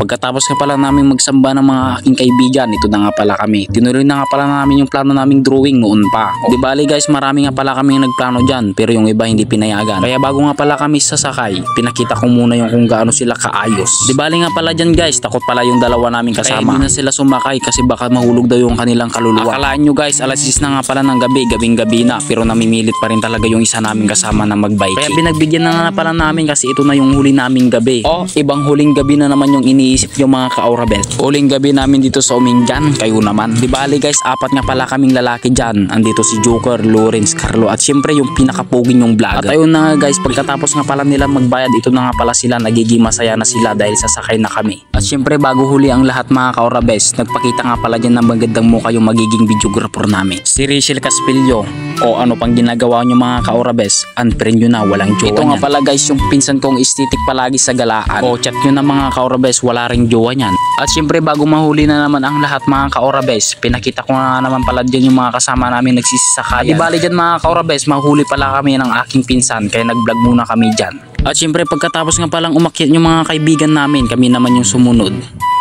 pagkatapos nga pala namin magsamba ng mga aking kaibigan, ito na nga pala kami. Tinuloy na nga pala namin yung plano naming drawing noon pa. Di bali guys, marami nga pala kami nagplano dyan, pero yung iba hindi pinayagan. Kaya bago nga pala kami sasakay, pinakita ko muna yung kung gaano sila kaayos. Di bali nga pala dyan guys, takot pala yung dalawa namin kasama. Kaya hindi na sila sumakay kasi baka mahulog daw yung kanilang kaluluwa. Akalaan nyo guys, alas 6 na nga pala ng gabi, gabing-gabi na, pero namimilit pa rin talaga yung isa namin kasama na mag-bike. Kaya binagbigyan na nga pala namin kasi ito na yung huli naming gabi. Ibang huling gabi na naman yung iniisip yung mga ka-Aura Best. Huling gabi namin dito sa Umingan, kayo naman. Di bali guys, apat nga pala kaming lalaki dyan. Andito si Joker, Lawrence, Carlo at syempre yung pinakapuging yung vlogger. At ayun na nga guys, pagkatapos nga pala nila magbayad, ito na nga pala sila, nagiging masaya na sila dahil sasakay na kami. At syempre bago huli ang lahat mga ka-Aura Best, nagpakita nga pala dyan ng magandang mukha yung magiging videographer namin. Si Rachel Caspillo. O ano pang ginagawa nyo mga ka-Aura Best, unfriend nyo na, walang jowa. Ito nga pala guys yung pinsan kong estetik palagi sa galaan. O chat nyo na mga ka-Aura Best, wala ring jowa nyan. At syempre bago mahuli na naman ang lahat mga ka-Aura Best, pinakita ko na naman pala dyan yung mga kasama namin nagsisisakayan. Di bali dyan mga ka-Aura Best, mahuli pala kami ng aking pinsan kaya nag-vlog muna kami dyan. At syempre pagkatapos nga palang umakyat yung mga kaibigan namin, kami naman yung sumunod.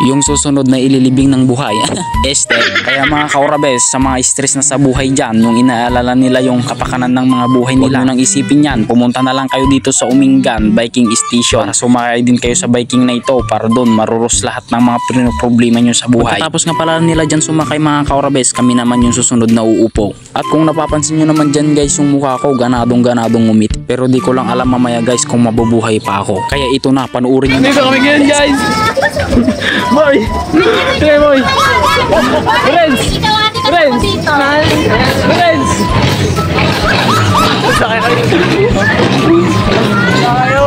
Yung susunod na ililibing ng buhay. Kaya mga ka-Aura Best, sa mga stress na sa buhay dyan, yung inaalala nila yung kapakanan ng mga buhay nila, huwag nyo nang isipin yan. Pumunta na lang kayo dito sa Umingan Biking Station para sumakay din kayo sa biking na ito para doon marurus lahat ng mga problema nyo sa buhay. Pagkatapos nga pala nila dyan sumakay mga ka-Aura Best, kami naman yung susunod na uupo. At kung napapansin nyo naman dyan guys, yung mukha ko ganadong umit. Pero di ko lang alam mamaya guys kung mabubuhay pa ako. Kaya ito na, panuorin nyo. Dito kami ngayon guys! Boy! Sige boy! Friends! Friends! Friends! Sakay kayo! Tayo!